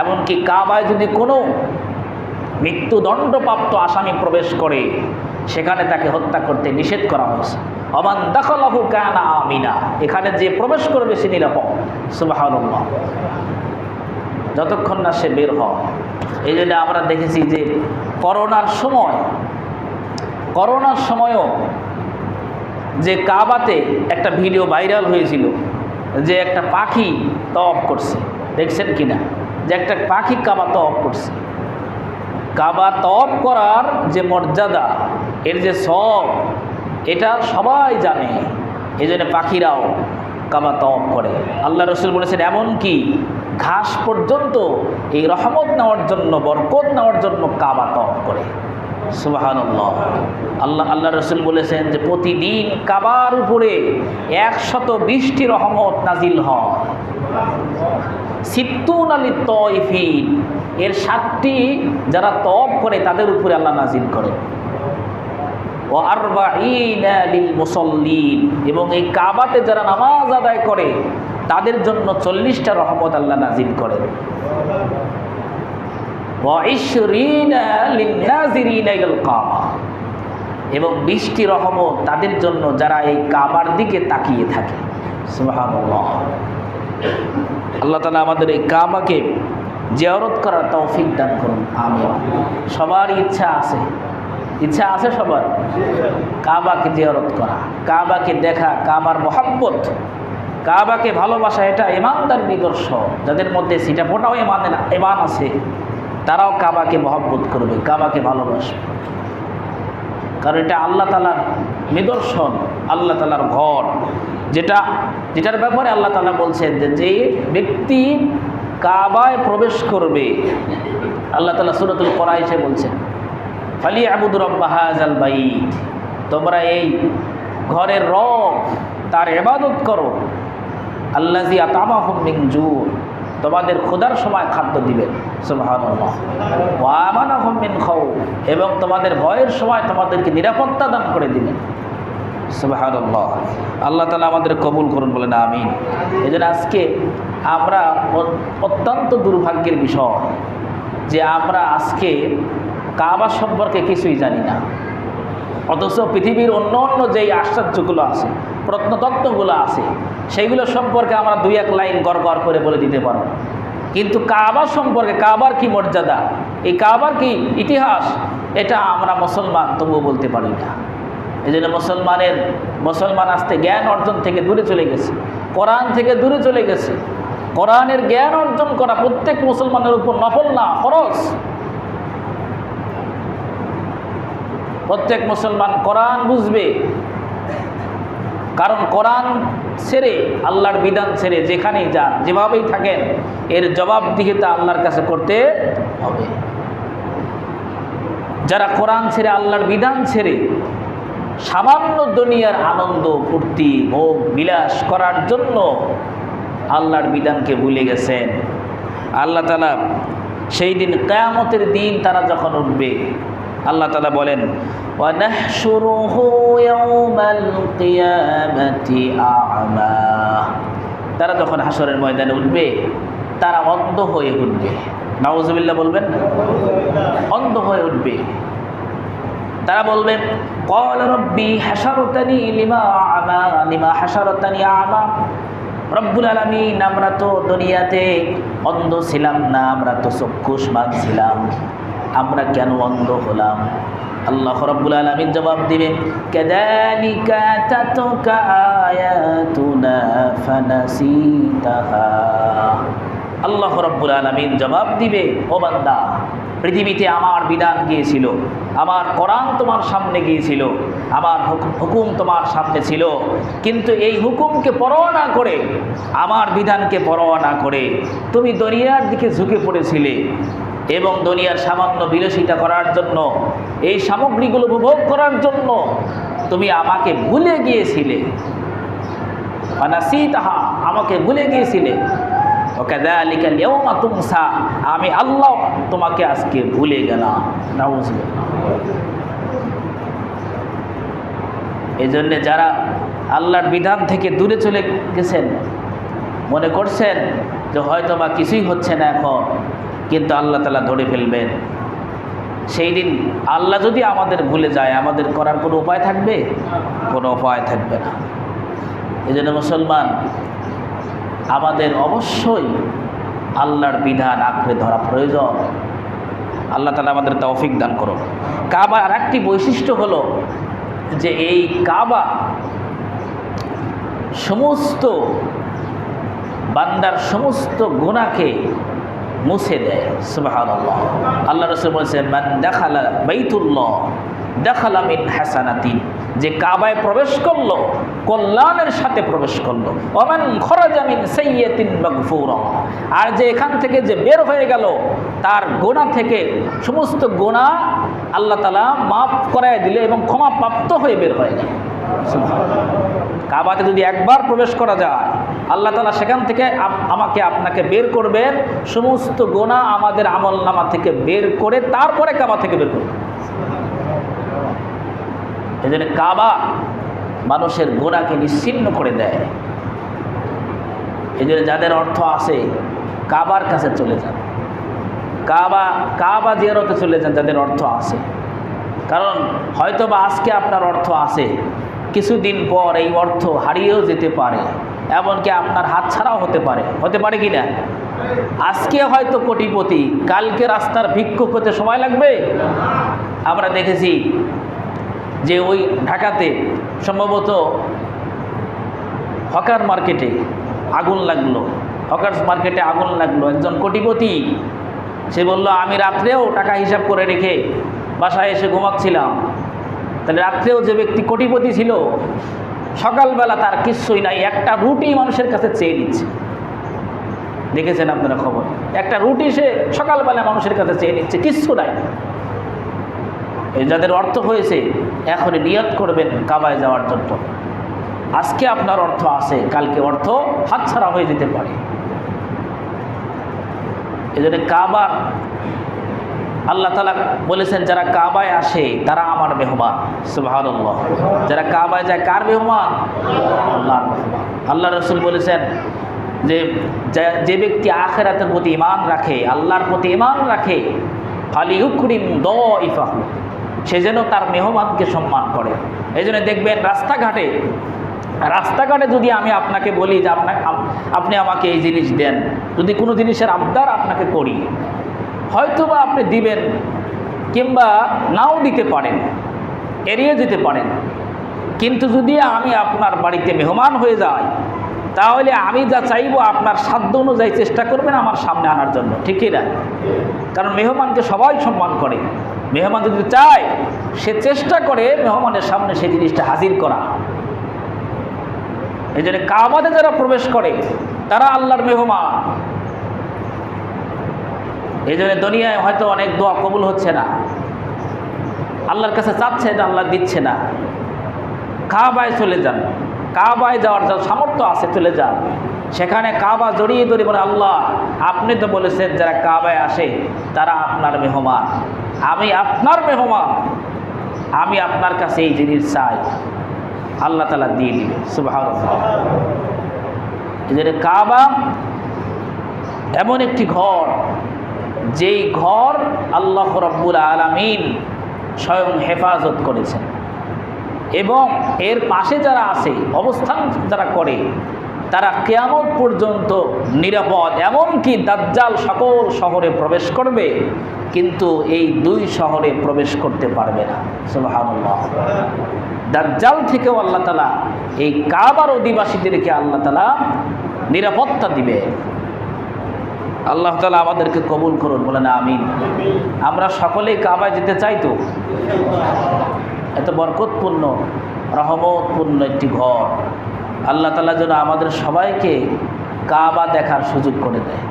এমনকি কাবায় যদি কোনো মৃত্যুদণ্ডপ্রাপ্ত আসামি প্রবেশ করে সেখানে তাকে হত্যা করতে নিষেধ করা হয়েছে। অমান দাখালাহু কানা আমিনা, এখানে যে প্রবেশ করবে সে নিরাপদ। সুবহানাল্লাহ, যতক্ষণ না সে বের হয়। এই জন্য আমরা দেখেছি যে করোনার সময়ও যে কাবাতে একটা ভিডিও ভাইরাল হয়েছিল যে একটা পাখি তওয়াফ করছে, দেখছেন কিনা? যে একটা পাখি কাবা তওয়াফ করছে। কাবা তওয়াফ করার যে মর্যাদা, এর যে সওয়াব, এটা সবাই জানে। এই জন্য পাখিরাও কাবা তওয়াফ করে। আল্লাহ রাসূল বলেছেন এমনকি ঘাস পর্যন্ত এই রহমত নেওয়ার জন্য, বরকত নেওয়ার জন্য কাবা তওয়াফ করে। সুবহানাল্লাহ। আল্লাহ রাসূল বলেছেন যে প্রতিদিন কাবার উপরে 120টি রহমত নাজিল হয়। সিত্তুন আলিত তাইফিন, এর 7টি যারা তওয়াফ করে তাদের উপরে আল্লাহ নাজিল করেন। ও আরবাঈনা লিল মুসাল্লিন, এবং এই কাবাতে যারা নামাজ আদায় করে তাদের জন্য 40টা রহমত আল্লাহ নাজিল করেন। ওয়া 20 লিন-নাযিরিনা ইলাল কাবা, এবং 20টি রহমত তাদের জন্য যারা এই কাবার দিকে তাকিয়ে থাকে। সুবহানাল্লাহ। আল্লাহ তাআলা আমাদের এই কাবাকে জিয়ারত করার তৌফিক দান করুন, আমিন। সবার ইচ্ছা আছে সবার কাবাকে জিয়ারত করা, কাবাকে দেখা, কাবার মহব্বত, কাবাকে ভালোবাসা। এটা ঈমানদার নিদর্শন। যাদের মধ্যে সিটা ফোটাও ঈমান আছে তারাও কাবাকে মহব্বত করবে, কাবাকে ভালোবাসবে। কারণ এটা আল্লাহ তাআলার নিদর্শন, আল্লাহ তাআলার ঘর, যেটার ব্যাপারে আল্লাহ তাআলা বলছেন যে ব্যক্তি কাবায় প্রবেশ করবে, আল্লাহ তাআলা সূরাতুল কুরাইশে বলছেন ফালিয়াবুদু রাব্বা হাযাল বাইত, তোমরা এই ঘরের রব তার ইবাদত করো। আল্লাযী আতামাহুম মিন জু, তোমাদের ক্ষুধার সময় খাদ্য দিবেন। সুবহানাল্লাহ। ওয়া আমানাহুম মিন খাউফ, এবং তোমাদের ভয়ের সময় তোমাদেরকে নিরাপত্তা দান করে দিবেন। সুবহানাল্লাহ। আল্লাহ তাআলা আমাদের কবুল করুন, বলেন আমিন। এজন্য আজকে আমরা অত্যন্ত দুর্ভাগ্যের বিষয় যে আমরা আজকে কাবা সম্পর্কে কিছুই জানি না, অথচ পৃথিবীর অন্য যেই আশ্চর্যগুলো আছে, প্রত্নতত্ত্বগুলো আছে, সেইগুলো সম্পর্কে আমরা 2-1 লাইন গড় করে বলে দিতে পারব। কিন্তু কাবা সম্পর্কে, কাবার কি মর্যাদা, এই কাবার কি ইতিহাস, এটা আমরা মুসলমান তবুও বলতে পারি না। এই জন্য মুসলমান আজকে জ্ঞান অর্জন থেকে দূরে চলে গেছে, কোরআন থেকে দূরে চলে গেছে। কোরআনের জ্ঞান অর্জন করা প্রত্যেক মুসলমানের উপর নফল না, ফরজ। প্রত্যেক মুসলমান কোরআন বুঝবে, কারণ কোরআন ছেড়ে, আল্লাহর বিধান ছেড়ে যেখানেই যান, যেভাবেই থাকেন, এর জবাবদিহিতা আল্লাহর কাছে করতে হবে। যারা কোরআন ছেড়ে, আল্লাহর বিধান ছেড়ে সামান্য দুনিয়ার আনন্দ ফুর্তি ভোগ বিলাস করার জন্য আল্লাহর বিধানকে ভুলে গেছেন, আল্লাহ তাআলা সেই দিন কিয়ামতের দিন তারা যখন উঠবে, আল্লাহ তাআলা বলেন ওয়া নাহশুরুহু ইয়াওমাল কিয়ামাতি আ'মা, তারা যখন হাসরের ময়দানে উঠবে তারা অন্ধ হয়ে উঠবে। নাউযুবিল্লাহ বলবেন না? অন্ধ হয়ে উঠবে। তারা বলবেন ক্বালা রাব্বি হাশারতানি লিমা হাশারতানি আ'মা, রব্বুল আলামিন আমরা তো দুনিয়াতে অন্ধ ছিলাম না, আমরা তো চক্ষুষ্মান ছিলাম, আমরা কেন অন্ধ হলাম? আল্লাহ রাব্বুল আলামিন জবাব দিবেন কাযালিকা আতাতুকা আয়াতুনা ফানাসিতাহা। আল্লাহ রাব্বুল আলামিন জবাব দিবে, ও বান্দা, পৃথিবীতে আমার বিধান গিয়েছিল, আমার কোরআন তোমার সামনে গিয়েছিল, আমার হুকুম তোমার সামনে ছিল, কিন্তু এই হুকুমকে পরোয়া না করে, আমার বিধানকে পরোয়া না করে তুমি দুনিয়ার দিকে ঝুঁকে পড়েছিলে এবং দুনিয়ার সামান্য বিলাসিতা করার জন্য, এই সামগ্রীগুলো উপভোগ করার জন্য তুমি আমাকে ভুলে গিয়েছিলে। ফানাসিতাহা, আমাকে ভুলে গিয়েছিলে। ওয়াকাযালিকা আল-ইয়াওমা তুনসা, আমি আল্লাহ তোমাকে আজকে ভুলে গেলাম। নাউযুবিল্লাহ। এই জন্যে যারা আল্লাহর বিধান থেকে দূরে চলে গেছেন, মনে করছেন যে হয়তো বা কিছুই হচ্ছে না এখন, কিন্তু আল্লাহ তাআলা ধরে ফেলবেন। সেই দিন আল্লাহ যদি আমাদের ভুলে যায়, আমাদের করার কোনো উপায় থাকবে? কোনো উপায় থাকবে না। এই জন্য মুসলমান, আমাদের অবশ্যই আল্লাহর বিধান আঁকড়ে ধরা প্রয়োজন। আল্লাহ তাআলা আমাদের তৌফিক দান করুন। কাবার আর একটি বৈশিষ্ট্য হলো যে এই কাবা সমস্ত বান্দার সমস্ত গুনাহকে মুছে দেয়। সুবহানাল্লাহ। আল্লাহ রাসূল বলেছেন, মান দাখালা বাইতুল্লাহ দাখালা মিন হাসানাতিন, যে কাবায় প্রবেশ করলো কল্যাণের সাথে প্রবেশ করলো। ওমান খরাজা মিন সাইয়্যাতিন মাগফুরা, আর যে এখান থেকে যে বের হয়ে গেল তার গুনাহ থেকে সমস্ত গুনাহ আল্লাহ তাআলা মাফ করায় দিলে এবং ক্ষমা প্রাপ্ত হয়ে বের হয়ে গেল। কাবাতে যদি একবার প্রবেশ করা যায়, আল্লাহ তাআলা সেখান থেকে আমাকে আপনাকে বের করবেন, সমস্ত গুনাহ আমাদের আমলনামা থেকে বের করে তারপরে কাবা থেকে বের করবেন। এই জন্য কাবা মানুষের গুনাহকে নিশ্চিহ্ন করে দেয়। এই জন্য যাদের অর্থ আছে কাবার কাছে চলে যান, কাবা জিয়ারতে চলে যান যাদের অর্থ আছে। কারণ হয়তো বা আজকে আপনার অর্থ আছে, কিছুদিন পর এই অর্থ হারিয়েও যেতে পারে, এমনকি আপনার হাতছাড়াও হতে পারে কি না? আজকে হয়তো কোটিপতি, কালকে রাস্তার ভিক্ষুক হতে সময় লাগবে। আমরা দেখেছি যে ওই ঢাকাতে সম্ভবত হকার মার্কেটে আগুন লাগলো, একজন কোটিপতি, সে বলল আমি রাত্রেও টাকা হিসাব করে রেখে বাসায় এসে ঘুমাচ্ছিলাম। তাহলে রাত্রেও যে ব্যক্তি কোটিপতি ছিল, সকালবেলা তার কিচ্ছুই নাই, একটা রুটি মানুষের কাছে চেয়ে নিচ্ছে। দেখেছেন আপনারা খবর? একটা রুটি সে সকালবেলা মানুষের কাছে চেয়ে নিচ্ছে, কিচ্ছু নাই। এই যাদের অর্থ হয়েছে এখন নিয়ত করবেন কাবায় যাওয়ার জন্য। আজকে আপনার অর্থ আছে, কালকে অর্থ হাতছাড়া হয়ে যেতে পারে। এই জন্য কাবা, আল্লাহ তাআলা বলেছেন যারা কাবায় আসে তারা আমার মেহমান। সুবহানাল্লাহ। যারা কাবায় যায় কার মেহমান? আল্লাহর মেহমান। আল্লাহ রাসূল বলেছেন যে ব্যক্তি আখিরাতের প্রতি ঈমান রাখে, আল্লাহর প্রতি ঈমান রাখে, ফালিউকরিম দাইফাহু, সে যেন তার মেহমানকে সম্মান করে। এই জন্য দেখবেন রাস্তাঘাটে যদি আমি আপনাকে বলি যে আপনি আমাকে এই জিনিস দেন, যদি কোনো জিনিসের আবদার আপনাকে করি, হয়তোবা আপনি দিবেন কিংবা নাও দিতে পারেন, এড়িয়ে যেতে পারেন। কিন্তু যদি আমি আপনার বাড়িতে মেহমান হয়ে যাই, তাহলে আমি যা চাইবো আপনার সাধ্য অনুযায়ী চেষ্টা করবেন আমার সামনে আনার জন্য, ঠিক না? কারণ মেহমানকে সবাই সম্মান করে। মেহমান যদি চায়, সে চেষ্টা করে মেহমানের সামনে সেই জিনিসটা হাজির করা। এই জন্য কাবাতে যারা প্রবেশ করে তারা আল্লাহর মেহমান। এই জন্য দুনিয়ায় হয়তো অনেক দোয়া কবুল হচ্ছে না, আল্লাহর কাছে চাচ্ছে না, আল্লাহ দিচ্ছে না। কাবায় চলে যান, কাবায় যাওয়ার যা সামর্থ্য আছে চলে যান, সেখানে কাবা জড়িয়ে ধরে বলে, আল্লাহ আপনি তো বলেছেন যারা কাবায় আসে তারা আপনার মেহমান, আমি আপনার মেহমান, আমি আপনার কাছে এই জিনিস চাই, আল্লাহ তাআলা দিয়ে দিবে। সুবহানাল্লাহ। এই জন্য কাবা এমন একটি ঘর, যেই ঘর আল্লাহ রাব্বুল আলামিন স্বয়ং হেফাজত করেছেন, এবং এর পাশে যারা আছে, অবস্থান যারা করে, তারা কিয়ামত পর্যন্ত নিরাপদ। এমনকি দাজ্জাল সকল শহরে প্রবেশ করবে, কিন্তু এই দুই শহরে প্রবেশ করতে পারবে না। সুবহানাল্লাহ। দাজ্জাল থেকেও আল্লাহ তাআলা এই কাবার অধিবাসীদেরকে আল্লাহ তাআলা নিরাপত্তা দিবে। আল্লাহ তাআলা আমাদেরকে কবুল করুন, বলেন আমিন। আমরা সকলেই কাবায় যেতে চাই তো? এত বরকতপূর্ণ রহমতপূর্ণ একটি ঘর, আল্লাহ তাআলা যেন আমাদের সবাইকে কাবা দেখার সুযোগ করে দেয়।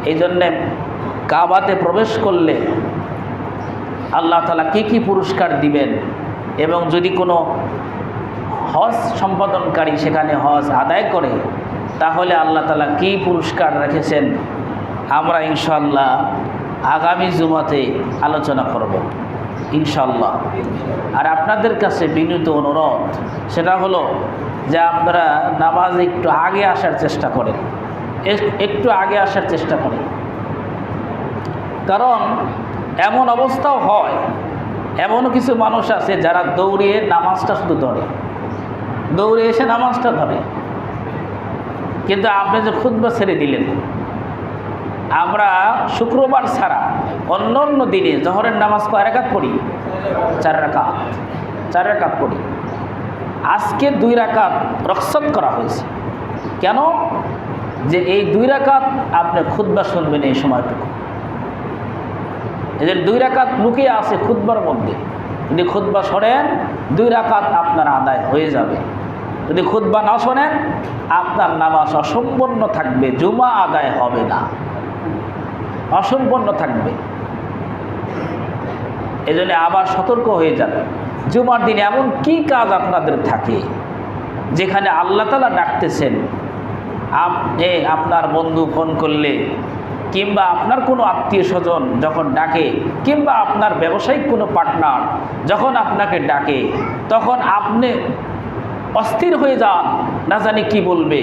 এই জন্যে কাবাতে প্রবেশ করলে আল্লাহ তাআলা কি পুরস্কার দিবেন, এবং যদি কোনো হজ সম্পাদনকারী সেখানে হজ আদায় করে, তাহলে আল্লাহ তাআলা কি পুরস্কার রেখেছেন, আমরা ইনশাআল্লাহ আগামী জুমাতে আলোচনা করব ইনশাআল্লাহ। আর আপনাদের কাছে বিনীত অনুরোধ, সেটা হলো যে আপনারা নামাজে একটু আগে আসার চেষ্টা করেন। একটু আগে আসার চেষ্টা করি, কারণ এমন অবস্থাও হয়, এমনও কিছু মানুষ আছে যারা দৌড়িয়ে নামাজটা শুধু ধরে, দৌড়ে এসে নামাজটা ধরে, কিন্তু আপনি যে খুতবা ছেড়ে দিলেন। আমরা শুক্রবার ছাড়া অন্য অন্য দিনে জোহরের নামাজ কয় রাকাত পড়ি? 4 রাকাত, 4 রাকাত পড়ি। আজকে 2 রাকাত রখসত করা হয়েছে। কেন? যে এই 2 রাকাত আপনি খুতবা শুনবেন এই সময়টুকু। এদের 2 রাকাত লুকিয়ে আছে খুতবার মধ্যে। যদি খুতবা শোনেন 2 রাকাত আপনার আদায় হয়ে যাবে। যদি খুতবা না শোনেন আপনার নামাজ অসম্পূর্ণ থাকবে, জুমা আদায় হবে না, অসম্পূর্ণ থাকবে। এজন্য আবার সতর্ক হয়ে যাবে। জুমার দিন এমন কি কাজ আপনাদের থাকে যেখানে আল্লাহ তাআলা ডাকতেছেন, আপনার বন্ধু ফোন করলে কিংবা আপনার কোনো আত্মীয় স্বজন যখন ডাকে কিংবা আপনার ব্যবসায়িক কোনো পার্টনার যখন আপনাকে ডাকে, তখন আপনি অস্থির হয়ে যান, না জানি কি বলবে,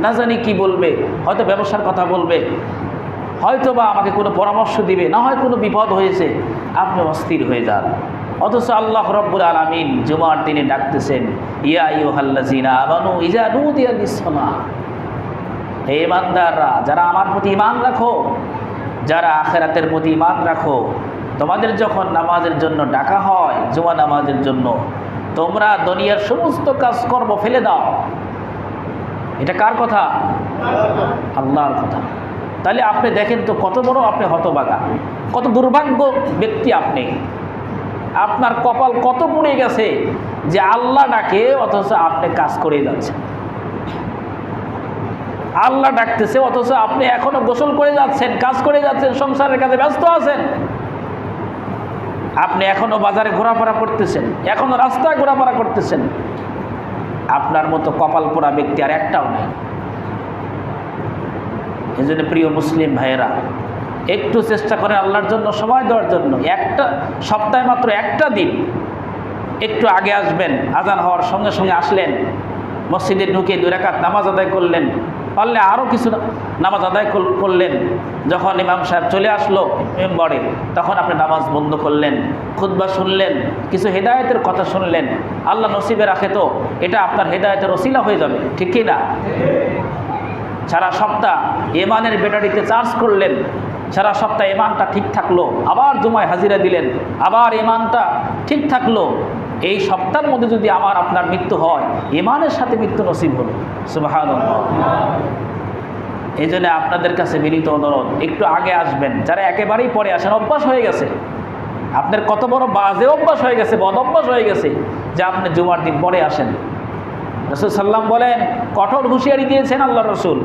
না জানি কি বলবে, হয়তো ব্যবসার কথা বলবে, হয়তো বা আমাকে কোনো পরামর্শ দিবে, না হয় কোনো বিপদ হয়েছে, আপনি অস্থির হয়ে যান। অথচ আল্লাহ রাব্বুল আলামিন জুমার দিনে ডাকতেছেন, ইয়া আইয়ুহাল্লাযীনা আমানু ইযা নুদিয়া লিস-সালাহ, হে ঈমানদাররা, যারা আমার প্রতি ঈমান রাখো, যারা আখিরাতের প্রতি ঈমান রাখো, তোমাদের যখন নামাজের জন্য ডাকা হয়, জুমা নামাজের জন্য, তোমরা দুনিয়ার সমস্ত কাজকর্ম ফেলে দাও। এটা কার কথা? আল্লাহর কথা। তাহলে আপনি দেখেন তো কত বড় আপনি হতভাগা, কত দুর্ভাগ্য ব্যক্তি আপনি। আপনার কপাল কত পুড়ে গেছে যে আল্লাহ ডাকে অথচ আপনি কাজ করে যাচ্ছেন। আল্লাহ ডাকতেছে অথচ আপনি এখনো গোসল করে যাচ্ছেন, কাজ করে যাচ্ছেন, সংসারের কাজে ব্যস্ত আছেন। আপনি এখনো বাজারে ঘোরাফেরা করতেছেন, এখনো রাস্তায় ঘোরাফেরা করতেছেন। আপনার মতো কপাল পোড়া ব্যক্তি আর একটাও নেই। এই জন্য প্রিয় মুসলিম ভাইয়েরা, একটু চেষ্টা করেন আল্লাহর জন্য সময় দেওয়ার জন্য। একটা সপ্তাহে মাত্র একটা দিন একটু আগে আসবেন, আজান হওয়ার সঙ্গে সঙ্গে আসলেন, মসজিদে ঢুকে 2 রাকাত নামাজ আদায় করলেন, পারলে আরও কিছু নামাজ আদায় করলেন। যখন ইমাম সাহেব চলে আসলো মেম্বরে, তখন আপনি নামাজ বন্ধ করলেন, খুতবা শুনলেন, কিছু হেদায়েতের কথা শুনলেন। আল্লাহ নসিবে রাখে তো এটা আপনার হেদায়েতের ওসিলা হয়ে যাবে, ঠিক কি না? সারা সপ্তাহ ইমানের ব্যাটারিতে চার্জ করলেন, সারা সপ্তাহ ইমানটা ঠিক থাকলো, আবার জুমায় হাজিরা দিলেন, আবার ইমানটা ঠিক থাকলো। এই সপ্তাহের মধ্যে যদি আমার আপনার মৃত্যু হয়, ইমানের সাথে মৃত্যু নসিব হলো। সুবহানাল্লাহ। এই জন্য আপনাদের কাছে বিনীত অনুরোধ, একটু আগে আসবেন। যারা একেবারেই পরে আসেন, অভ্যাস হয়ে গেছে আপনার, কত বড় বাজে অভ্যাস হয়ে গেছে, বদ অভ্যাস হয়ে গেছে যে আপনি জুমার দিন পরে আসেন। রাসূল সাল্লাম বলেন, কঠোর হুঁশিয়ারি দিয়েছেন আল্লাহ রসুল,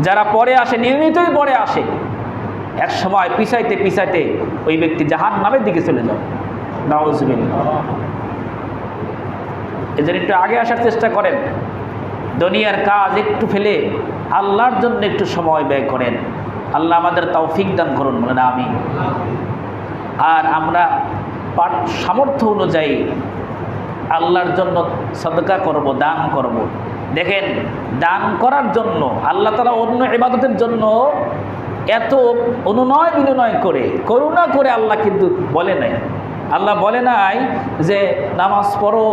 যারা পরে আসে, নিয়মিতই পরে আসে, এক সময় পিছাইতে পিছাইতে ওই ব্যক্তি জাহান্নামের দিকে চলে যাবে। নাউযুবিল্লাহ। এজন্য একটু আগে আসার চেষ্টা করেন। দুনিয়ার কাজ একটু ফেলে আল্লাহর জন্য একটু সময় ব্যয় করেন। আল্লাহ আমাদের তৌফিক দান করুন, বলেন আমিন। আর আমরা সামর্থ্য অনুযায়ী আল্লাহর জন্য সদকা করব, দান করব। দেখেন, দান করার জন্য আল্লাহ তাআলা অন্য ইবাদতের জন্য এত অনুনয় বিনয় করে, করুণা করে আল্লাহ কিন্তু বলে নাই। আল্লাহ বলে নাই যে নামাজ পড়ো,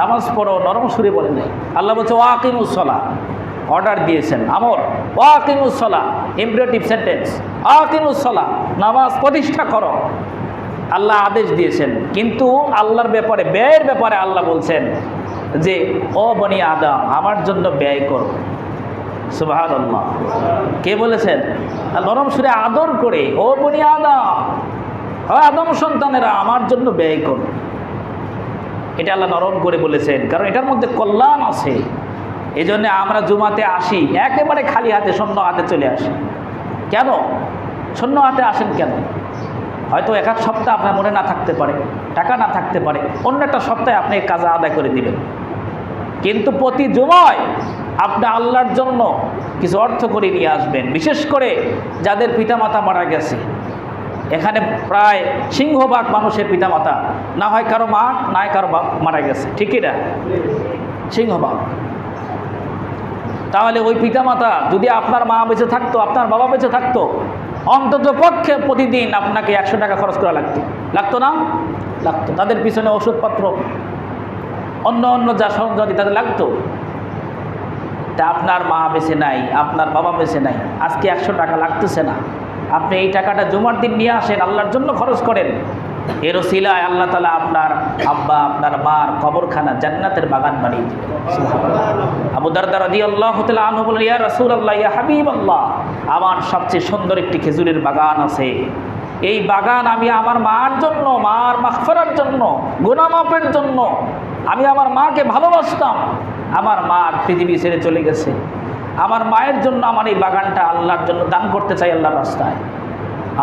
নামাজ পড়ো, নরম সুরে বলে নাই। আল্লাহ বলছে ওয়াকিমুস সালাহ, অর্ডার দিয়েছেন আমর, ওয়াকিমুস সালাহ, ইম্পারেটিভ সেন্টেন্স, ওয়াকিমুস সালাহ, নামাজ প্রতিষ্ঠা করো। আল্লাহ আদেশ দিয়েছেন, কিন্তু আল্লাহর ব্যাপারে, ব্যয়ের ব্যাপারে আল্লাহ বলছেন যে ও বনি আদম, আমার জন্য ব্যয় করো। সুবহানাল্লাহ। কে বলেছেন? নরম সুরে আদর করে, ও বনি আদম, আদম সন্তানেরা, আমার জন্য ব্যয় করো। এটা আল্লাহ নরম করে বলেছেন, কারণ এটার মধ্যে কল্যাণ আছে। এই জন্য আমরা জুমাতে আসি, একেবারে খালি হাতে, শূন্য হাতে চলে আসি। কেন শূন্য হাতে আসেন কেন? হয়তো এক সপ্তাহ আপনার মনে না থাকতে পারে, টাকা না থাকতে পারে, অন্য একটা সপ্তাহে আপনি কাজা আদায় করে দিবেন। কিন্তু প্রতি জুমায় আপনি আল্লাহর জন্য কিছু অর্থ করে নিয়ে আসবেন। বিশেষ করে যাদের পিতামাতা মারা গেছে, এখানে প্রায় সিংহভাগ মানুষের পিতামাতা, না হয় কারো মা, না হয় কারো বাপ মারা গেছে, ঠিকই না? সিংহভাগ। তাহলে ওই পিতামাতা যদি আপনার মা বেঁচে থাকতো, আপনার বাবা বেঁচে থাকতো, অন্তত পক্ষে প্রতিদিন আপনাকে 100 টাকা খরচ করা লাগতো না? লাগতো। তাদের পিছনে ওষুধপত্র অন্য অন্য যা সরঞ্জাম তাদের লাগতো। তা আপনার মা বেঁচে নাই, আপনার বাবা বেঁচে নাই, আজকে 100 টাকা লাগতেছে না, আপনি এই টাকাটা জুমার দিন নিয়ে আসেন, আল্লাহর জন্য খরচ করেন। এর ওসিলায় আল্লাহ তাআলা আপনার আব্বা আপনার মার কবরখানা জান্নাতের বাগান বানিয়ে দিবেন। আবু দারদা রাদিয়াল্লাহু তাআলা আনহু বলেন, ইয়া রাসূলুল্লাহ, ইয়া হাবিবাল্লাহ, আমার সবচেয়ে সুন্দর একটি খেজুরের বাগান আছে। এই বাগান আমি আমার মার জন্য, মার মাগফিরার জন্য, গুনাহ মাফের জন্য, আমি আমার মাকে ভালোবাসতাম, আমার মা পৃথিবী ছেড়ে চলে গেছে, আমার মায়ের জন্য আমার এই বাগানটা আল্লাহর জন্য দান করতে চাই আল্লাহর রাস্তায়।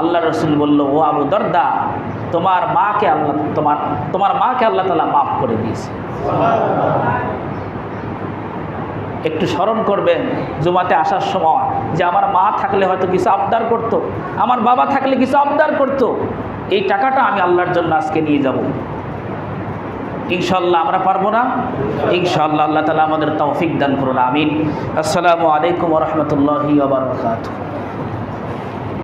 আল্লাহ রসুল বলল, ও আবু দরদা, তোমার মাকে আল্লাহ তাআলা মাফ করে দিয়েছে। একটু স্মরণ করবেন জুমাতে আসার সময় যে আমার মা থাকলে হয়তো কিছু আবদার করতো, আমার বাবা থাকলে কিছু আবদার করতো, এই টাকাটা আমি আল্লাহর জন্য আজকে নিয়ে যাব। ইনশাআল্লাহ আমরা পারবো না? ইনশাআল্লাহ আল্লাহ তাআলা আমাদের তৌফিক দান করুন, আমিন। আসসালামু আলাইকুম ওয়া রাহমাতুল্লাহি ওয়া বারাকাতুহু।